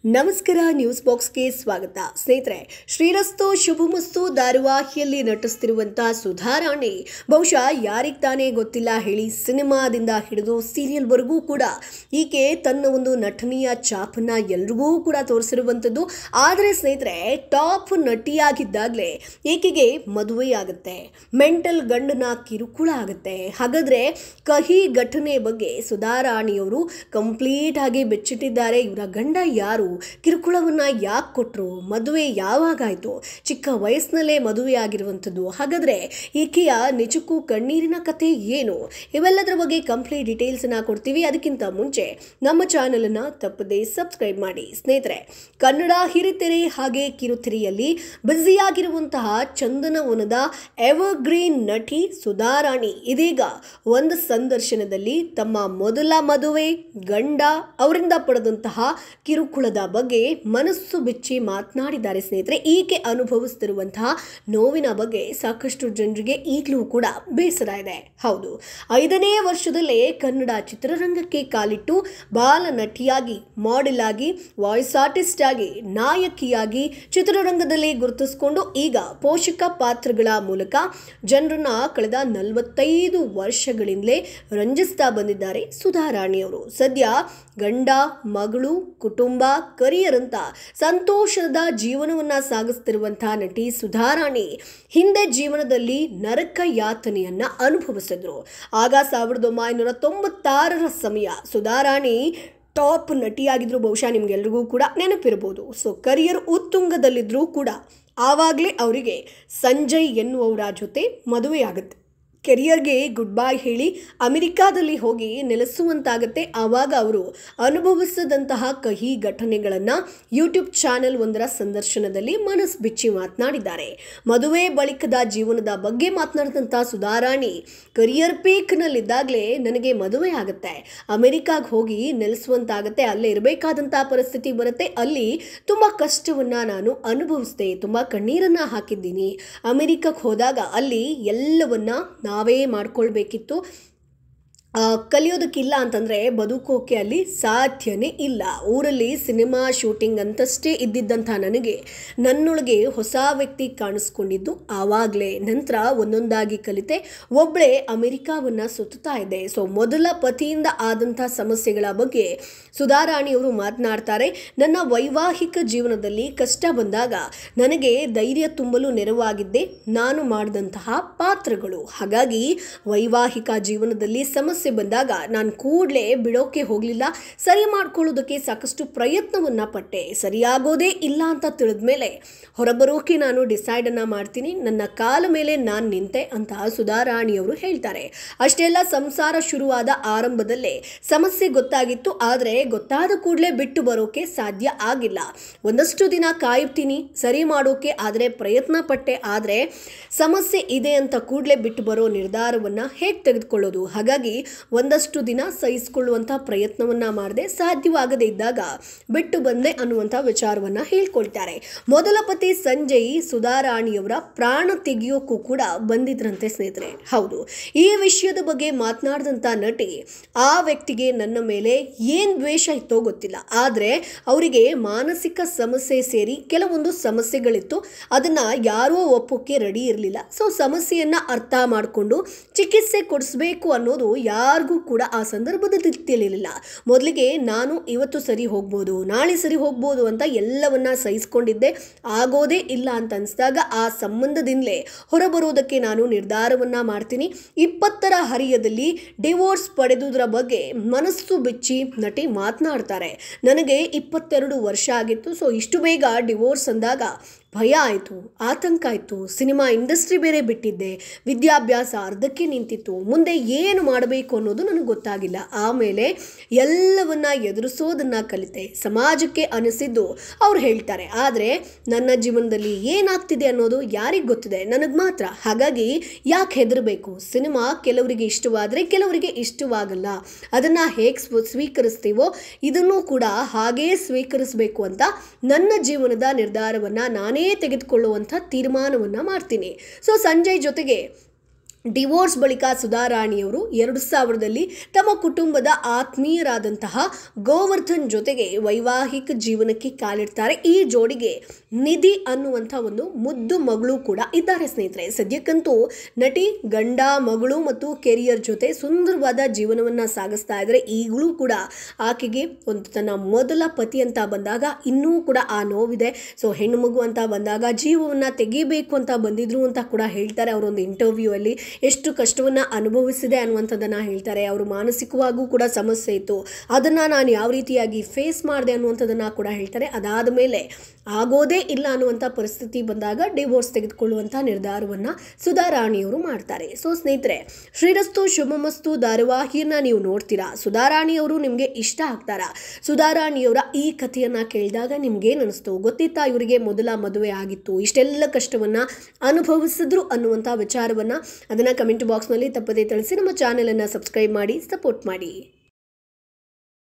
ನಮಸ್ಕಾರ ನ್ಯೂಸ್ ಬಾಕ್ಸ್ಗೆ ಸ್ವಾಗತ ಸ್ನೇಹಿತರೆ. ಶ್ರೀರಸ್ತು ಶುಭಮಸ್ತು ಧಾರಾವಾಹಿಯಲ್ಲಿ ನಟಿಸ್ತಿರುವಂತಹ ಸುಧಾರಾಣಿ ಬಹುಶಃ ಯಾರಿಗೆ ತಾನೇ ಗೊತ್ತಿಲ್ಲ ಹೇಳಿ. ಸಿನಿಮಾದಿಂದ ಹಿಡಿದು ಸೀರಿಯಲ್ವರೆಗೂ ಕೂಡ ಈಕೆ ತನ್ನ ಒಂದು ನಟನೆಯ ಛಾಪನ್ನ ಎಲ್ರಿಗೂ ಕೂಡ ತೋರಿಸಿರುವಂಥದ್ದು. ಆದರೆ ಸ್ನೇಹಿತರೆ, ಟಾಪ್ ನಟಿಯಾಗಿದ್ದಾಗಲೇ ಈಕೆಗೆ ಮದುವೆಯಾಗುತ್ತೆ, ಮೆಂಟಲ್ ಗಂಡನ ಕಿರುಕುಳ ಆಗುತ್ತೆ. ಹಾಗಾದರೆ ಕಹಿ ಘಟನೆ ಬಗ್ಗೆ ಸುಧಾರಾಣಿಯವರು ಕಂಪ್ಲೀಟ್ ಆಗಿ ಬೆಚ್ಚಿಟ್ಟಿದ್ದಾರೆ. ಇವರ ಗಂಡ ಯಾರು, ಕಿರುಕುಳವನ್ನ ಯಾಕೆ ಕೊಟ್ಟರು, ಮದುವೆ ಯಾವಾಗಾಯಿತು, ಚಿಕ್ಕ ವಯಸ್ಸಿನಲ್ಲೇ ಮದುವೆ ಆಗಿರುವಂಥದ್ದು, ಹಾಗಾದರೆ ಈಕೆಯ ನಿಜಕ್ಕೂ ಕಣ್ಣೀರಿನ ಕಥೆ ಏನು, ಇವೆಲ್ಲದರ ಬಗ್ಗೆ ಕಂಪ್ಲೀಟ್ ಡೀಟೇಲ್ಸನ್ನು ಕೊಡ್ತೀವಿ. ಅದಕ್ಕಿಂತ ಮುಂಚೆ ನಮ್ಮ ಚಾನಲನ್ನು ತಪ್ಪದೇ ಸಬ್ಸ್ಕ್ರೈಬ್ ಮಾಡಿ. ಸ್ನೇಹಿತರೆ, ಕನ್ನಡ ಹಿರಿತೆರೆ ಹಾಗೆ ಕಿರುತೆರೆಯಲ್ಲಿ ಬ್ಯುಸಿಯಾಗಿರುವಂತಹ ಚಂದನವನದ ಎವರ್ಗ್ರೀನ್ ನಟಿ ಸುಧಾರಾಣಿ ಇದೀಗ ಒಂದು ಸಂದರ್ಶನದಲ್ಲಿ ತಮ್ಮ ಮೊದಲ ಮದುವೆ, ಗಂಡ ಅವರಿಂದ ಪಡೆದಂತಹ ಕಿರುಕುಳದ ಬಗ್ಗೆ ಮನಸ್ಸು ಬಿಚ್ಚಿ ಮಾತನಾಡಿದ್ದಾರೆ. ಸ್ನೇಹಿತರೆ, ಈಕೆ ಅನುಭವಿಸುತ್ತಿರುವಂತಹ ನೋವಿನ ಬಗ್ಗೆ ಸಾಕಷ್ಟು ಜನರಿಗೆ ಈಗಲೂ ಕೂಡ ಬೇಸರ ಇದೆ. ಹೌದು, 5ನೇ ವರ್ಷದಲ್ಲೇ ಕನ್ನಡ ಚಿತ್ರರಂಗಕ್ಕೆ ಕಾಲಿಟ್ಟು ಬಾಲ ನಟಿಯಾಗಿ, ಮಾಡೆಲ್ ಆಗಿ, ವಾಯ್ಸ್ ಆರ್ಟಿಸ್ಟ್ ಆಗಿ, ನಾಯಕಿಯಾಗಿ ಚಿತ್ರರಂಗದಲ್ಲಿ ಗುರುತಿಸಿಕೊಂಡು ಈಗ ಪೋಷಕ ಪಾತ್ರಗಳ ಮೂಲಕ ಜನರನ್ನ ಕಳೆದ 45 ವರ್ಷಗಳಿಂದಲೇ ರಂಜಿಸ್ತಾ ಬಂದಿದ್ದಾರೆ ಸುಧಾರಾಣಿಯವರು. ಸದ್ಯ ಗಂಡ, ಮಗಳು, ಕುಟುಂಬ, ಕರಿಯರ್ ಅಂತ ಸಂತೋಷದ ಜೀವನವನ್ನ ಸಾಗಿಸ್ತಿರುವಂತಹ ನಟಿ ಸುಧಾರಾಣಿ ಹಿಂದೆ ಜೀವನದಲ್ಲಿ ನರಕ ಯಾತನೆಯನ್ನ ಅನುಭವಿಸಿದ್ರು. ಆಗ 1996ರ ಸಮಯ ಸುಧಾರಾಣಿ ಟಾಪ್ ನಟಿಯಾಗಿದ್ರು. ಬಹುಶಃ ನಿಮ್ಗೆಲ್ರಿಗೂ ಕೂಡ ನೆನಪಿರ್ಬೋದು. ಸೊ ಕರಿಯರ್ ಉತ್ತುಂಗದಲ್ಲಿದ್ರೂ ಕೂಡ ಆವಾಗಲೇ ಅವರಿಗೆ ಸಂಜಯ್ ಎನ್ನುವವರ ಜೊತೆ ಮದುವೆಯಾಗುತ್ತೆ. ಕೆರಿಯರ್ಗೆ ಗುಡ್ ಬೈ ಹೇಳಿ ಅಮೆರಿಕಾದಲ್ಲಿ ಹೋಗಿ ನೆಲೆಸುವಂತಾಗುತ್ತೆ. ಆವಾಗ ಅವರು ಅನುಭವಿಸಿದಂತಹ ಕಹಿ ಘಟನೆಗಳನ್ನು ಯೂಟ್ಯೂಬ್ ಚಾನೆಲ್ ಒಂದರ ಸಂದರ್ಶನದಲ್ಲಿ ಮನಸ್ಸು ಬಿಚ್ಚಿ ಮಾತನಾಡಿದ್ದಾರೆ. ಮದುವೆ ಬಳಿಕದ ಜೀವನದ ಬಗ್ಗೆ ಮಾತನಾಡಿದಂಥ ಸುಧಾರಾಣಿ, ಕರಿಯರ್ ಪೀಕ್ನಲ್ಲಿದ್ದಾಗಲೇ ನನಗೆ ಮದುವೆ ಆಗುತ್ತೆ, ಅಮೆರಿಕಾಗೆ ಹೋಗಿ ನೆಲೆಸುವಂತಾಗುತ್ತೆ, ಅಲ್ಲೇ ಇರಬೇಕಾದಂಥ ಪರಿಸ್ಥಿತಿ ಬರುತ್ತೆ, ಅಲ್ಲಿ ತುಂಬ ಕಷ್ಟವನ್ನು ನಾನು ಅನುಭವಿಸಿದೆ, ತುಂಬ ಕಣ್ಣೀರನ್ನು ಹಾಕಿದ್ದೀನಿ. ಅಮೆರಿಕಕ್ಕೆ ಹೋದಾಗ ಅಲ್ಲಿ ಎಲ್ಲವನ್ನ ನಾವೇ ಮಾಡ್ಕೊಳ್ಬೇಕಿತ್ತು. ಕಲಿಯೋದಕ್ಕಿಲ್ಲ ಅಂತಂದರೆ ಬದುಕೋಕೆ ಅಲ್ಲಿ ಸಾಧ್ಯನೇ ಇಲ್ಲ. ಊರಲ್ಲಿ ಸಿನಿಮಾ ಶೂಟಿಂಗ್ ಅಂತಷ್ಟೇ ಇದ್ದಿದ್ದಂಥ ನನಗೆ ನನ್ನೊಳಗೆ ಹೊಸ ವ್ಯಕ್ತಿ ಕಾಣಿಸ್ಕೊಂಡಿದ್ದು ಆವಾಗಲೇ. ನಂತರ ಒಂದೊಂದಾಗಿ ಕಲಿತೆ, ಒಬ್ಬಳೇ ಅಮೆರಿಕಾವನ್ನು ಸುತ್ತಾ ಇದ್ದೆ. ಸೊ ಮೊದಲ ಪತಿಯಿಂದ ಆದಂಥ ಸಮಸ್ಯೆಗಳ ಬಗ್ಗೆ ಸುಧಾರಾಣಿಯವರು ಮಾತನಾಡ್ತಾರೆ. ನನ್ನ ವೈವಾಹಿಕ ಜೀವನದಲ್ಲಿ ಕಷ್ಟ ಬಂದಾಗ ನನಗೆ ಧೈರ್ಯ ತುಂಬಲು ನೆರವಾಗಿದ್ದೆ ನಾನು ಮಾಡಿದಂತಹ ಪಾತ್ರಗಳು. ಹಾಗಾಗಿ ವೈವಾಹಿಕ ಜೀವನದಲ್ಲಿ ಸಮಸ್ಯೆ ಬಂದಾಗ ನಾನು ಕೂಡಲೇ ಬಿಡೋಕೆ ಹೋಗಲಿಲ್ಲ, ಸರಿ ಮಾಡ್ಕೊಳ್ಳೋದಕ್ಕೆ ಸಾಕಷ್ಟು ಪ್ರಯತ್ನವನ್ನು ಪಟ್ಟೆ. ಸರಿಯಾಗೋದೇ ಇಲ್ಲ ಅಂತ ತಿಳಿದ ಮೇಲೆ ಹೊರಬರೋಕೆ ನಾನು ಡಿಸೈಡನ್ನು ಮಾಡ್ತೀನಿ, ನನ್ನ ಕಾಲ ಮೇಲೆ ನಾನು ನಿಂತೆ ಅಂತ ಸುಧಾರಾಣಿಯವರು ಹೇಳ್ತಾರೆ. ಅಷ್ಟೇ ಅಲ್ಲ, ಸಂಸಾರ ಶುರುವಾದ ಆರಂಭದಲ್ಲೇ ಸಮಸ್ಯೆ ಗೊತ್ತಾಗಿತ್ತು, ಆದರೆ ಗೊತ್ತಾದ ಕೂಡಲೇ ಬಿಟ್ಟು ಬರೋಕೆ ಸಾಧ್ಯ ಆಗಿಲ್ಲ. ಒಂದಷ್ಟು ದಿನ ಕಾಯುತ್ತೀನಿ ಸರಿ ಮಾಡೋಕೆ, ಆದರೆ ಪ್ರಯತ್ನ ಪಟ್ಟೆ, ಆದರೆ ಸಮಸ್ಯೆ ಇದೆ ಅಂತ ಕೂಡಲೇ ಬಿಟ್ಟು ಬರೋ ನಿರ್ಧಾರವನ್ನು ಹೇಗೆ ತೆಗೆದುಕೊಳ್ಳೋದು? ಹಾಗಾಗಿ ಒಂದಷ್ಟು ದಿನ ಸಹಿಸಿಕೊಳ್ಳುವಂಥ ಪ್ರಯತ್ನವನ್ನ ಮಾಡಿದೆ, ಸಾಧ್ಯವಾಗದೇ ಇದ್ದಾಗ ಬಿಟ್ಟು ಬಂದೆ ಅನ್ನುವಂಥ ವಿಚಾರವನ್ನ ಹೇಳ್ಕೊಳ್ತಾರೆ. ಮೊದಲ ಪತಿ ಸಂಜಯ್ ಸುಧಾರಾಣಿಯವರ ಪ್ರಾಣ ತೆಗೆಯೋಕ್ಕೂ ಕೂಡ ಬಂದಿದ್ರಂತೆ ಸ್ನೇಹಿತರೆ. ಹೌದು, ಈ ವಿಷಯದ ಬಗ್ಗೆ ಮಾತನಾಡಿದಂಥ ನಟಿ, ಆ ವ್ಯಕ್ತಿಗೆ ನನ್ನ ಮೇಲೆ ಏನು ದ್ವೇಷ ಇತ್ತೋ ಗೊತ್ತಿಲ್ಲ, ಆದರೆ ಅವರಿಗೆ ಮಾನಸಿಕ ಸಮಸ್ಯೆ ಸೇರಿ ಕೆಲವೊಂದು ಸಮಸ್ಯೆಗಳಿತ್ತು, ಅದನ್ನು ಯಾರೋ ಒಪ್ಪೋಕ್ಕೆ ರೆಡಿ ಇರಲಿಲ್ಲ. ಸೊ ಸಮಸ್ಯೆಯನ್ನು ಅರ್ಥ ಮಾಡಿಕೊಂಡು ಚಿಕಿತ್ಸೆ ಕೊಡಿಸ್ಬೇಕು ಅನ್ನೋದು ಯಾರಿಗೂ ಕೂಡ ಆ ಸಂದರ್ಭದಲ್ಲಿ ತಿಳಿಯಲಿಲ್ಲ. ಮೊದಲಿಗೆ ನಾನು ಇವತ್ತು ಸರಿ ಹೋಗ್ಬೋದು, ನಾಳೆ ಸರಿ ಹೋಗ್ಬೋದು ಅಂತ ಎಲ್ಲವನ್ನ ಸಹಿಸ್ಕೊಂಡಿದ್ದೆ. ಆಗೋದೇ ಇಲ್ಲ ಅಂತ ಅನಿಸಿದಾಗ ಆ ಸಂಬಂಧದಿಂದಲೇ ಹೊರಬರೋದಕ್ಕೆ ನಾನು ನಿರ್ಧಾರವನ್ನ ಮಾಡ್ತೀನಿ. 20ರ ಹರಿಯದಲ್ಲಿ ಡಿವೋರ್ಸ್ ಪಡೆದುದರ ಬಗ್ಗೆ ಮನಸ್ಸು ಬಿಚ್ಚಿ ನಟಿ ಮಾತನಾಡ್ತಾರೆ. ನನಗೆ 22 ವರ್ಷ ಆಗಿತ್ತು. ಸೊ ಇಷ್ಟು ಬೇಗ ಡಿವೋರ್ಸ್ ಅಂದಾಗ ಭಯ ಆಯಿತು, ಆತಂಕ ಆಯಿತು. ಸಿನಿಮಾ ಇಂಡಸ್ಟ್ರಿ ಬೇರೆ ಬಿಟ್ಟಿದ್ದೆ, ವಿದ್ಯಾಭ್ಯಾಸ ಅರ್ಧಕ್ಕೆ ನಿಂತಿತ್ತು, ಮುಂದೆ ಏನು ಮಾಡಬೇಕು ಅನ್ನೋದು ನನಗೆ ಗೊತ್ತಾಗಿಲ್ಲ. ಆಮೇಲೆ ಎಲ್ಲವನ್ನ ಎದುರಿಸೋದನ್ನು ಕಲಿತೆ, ಸಮಾಜಕ್ಕೆ ಅನಿಸಿದ್ದು ಅವ್ರು ಹೇಳ್ತಾರೆ. ಆದರೆ ನನ್ನ ಜೀವನದಲ್ಲಿ ಏನಾಗ್ತಿದೆ ಅನ್ನೋದು ಯಾರಿಗೆ ಗೊತ್ತಿದೆ, ನನಗೆ ಮಾತ್ರ. ಹಾಗಾಗಿ ಯಾಕೆ ಹೆದರಬೇಕು? ಸಿನಿಮಾ ಕೆಲವರಿಗೆ ಇಷ್ಟವಾದರೆ ಕೆಲವರಿಗೆ ಇಷ್ಟವಾಗಲ್ಲ, ಅದನ್ನು ಹೇಗೆ ಸ್ವೀಕರಿಸ್ತೀವೋ ಇದನ್ನು ಕೂಡ ಹಾಗೇ ಸ್ವೀಕರಿಸಬೇಕು ಅಂತ ನನ್ನ ಜೀವನದ ನಿರ್ಧಾರವನ್ನು ನಾನೇ ತೆಗೆದುಕೊಳ್ಳುವಂಥ ತೀರ್ಮಾನವನ್ನು ಮಾಡ್ತೀನಿ. ಸೊ ಸಂಜಯ್ ಜೊತೆಗೆ ಡಿವೋರ್ಸ್ ಬಳಿಕ ಸುಧಾರಾಣಿಯವರು 2000ರಲ್ಲಿ ತಮ್ಮ ಕುಟುಂಬದ ಆತ್ಮೀಯರಾದಂತಹ ಗೋವರ್ಧನ್ ಜೊತೆಗೆ ವೈವಾಹಿಕ ಜೀವನಕ್ಕೆ ಕಾಲಿಡ್ತಾರೆ. ಈ ಜೋಡಿಗೆ ನಿಧಿ ಅನ್ನುವಂಥ ಒಂದು ಮುದ್ದು ಮಗಳು ಕೂಡ ಇದ್ದಾರೆ ಸ್ನೇಹಿತರೆ. ಸದ್ಯಕ್ಕಂತೂ ನಟಿ ಗಂಡ ಮಗಳು ಮತ್ತು ಕೆರಿಯರ್ ಜೊತೆ ಸುಂದರವಾದ ಜೀವನವನ್ನು ಸಾಗಿಸ್ತಾ ಇದ್ದಾರೆ. ಈಗಲೂ ಕೂಡ ಆಕೆಗೆ ಒಂದು ತನ್ನ ಮೊದಲ ಪತಿ ಅಂತ ಬಂದಾಗ ಇನ್ನೂ ಕೂಡ ಆ ನೋವಿದೆ. ಸೊ ಹೆಣ್ಣು ಮಗು ಅಂತ ಬಂದಾಗ ಜೀವವನ್ನು ತೆಗಿಬೇಕು ಅಂತ ಬಂದಿದ್ರು ಅಂತ ಕೂಡ ಹೇಳ್ತಾರೆ. ಅವರೊಂದು ಇಂಟರ್ವ್ಯೂ ಅಲ್ಲಿ ಎಷ್ಟು ಕಷ್ಟವನ್ನು ಅನುಭವಿಸಿದೆ ಅನ್ನುವಂಥದ್ದನ್ನು ಹೇಳ್ತಾರೆ. ಅವರು ಮಾನಸಿಕವಾಗೂ ಕೂಡ ಸಮಸ್ಯೆ ಇತ್ತು, ಅದನ್ನು ನಾನು ಯಾವ ರೀತಿಯಾಗಿ ಫೇಸ್ ಮಾಡಿದೆ ಅನ್ನುವಂಥದ್ದನ್ನು ಕೂಡ ಹೇಳ್ತಾರೆ. ಅದಾದ ಮೇಲೆ ಆಗೋದೇ ಇಲ್ಲ ಅನ್ನುವಂಥ ಪರಿಸ್ಥಿತಿ ಬಂದಾಗ ಡಿವೋರ್ಸ್ ತೆಗೆದುಕೊಳ್ಳುವಂಥ ನಿರ್ಧಾರವನ್ನು ಸುಧಾರಾಣಿಯವರು ಮಾಡ್ತಾರೆ. ಸೊ ಸ್ನೇಹಿತರೆ, ಶ್ರೀರಸ್ತು ಶುಭಮಸ್ತು ಧಾರಾವಾಹಿಯನ್ನು ನೀವು ನೋಡ್ತೀರಾ. ಸುಧಾರಾಣಿಯವರು ನಿಮಗೆ ಇಷ್ಟ ಆಗ್ತಾರಾ? ಸುಧಾರಾಣಿಯವರ ಈ ಕಥೆಯನ್ನು ಕೇಳಿದಾಗ ನಿಮ್ಗೇನು ಅನಿಸ್ತು? ಗೊತ್ತಿತ್ತಾ ಇವರಿಗೆ ಮೊದಲ ಮದುವೆ ಆಗಿತ್ತು, ಇಷ್ಟೆಲ್ಲ ಕಷ್ಟವನ್ನು ಅನುಭವಿಸಿದ್ರು ಅನ್ನುವಂಥ ವಿಚಾರವನ್ನು ಅದನ್ನು ಕಮೆಂಟ್ ಬಾಕ್ಸ್ನಲ್ಲಿ ತಪ್ಪದೇ ತಿಳಿಸಿ. ನಮ್ಮ ಚಾನೆಲನ್ನು ಸಬ್ಸ್ಕ್ರೈಬ್ ಮಾಡಿ, ಸಪೋರ್ಟ್ ಮಾಡಿ.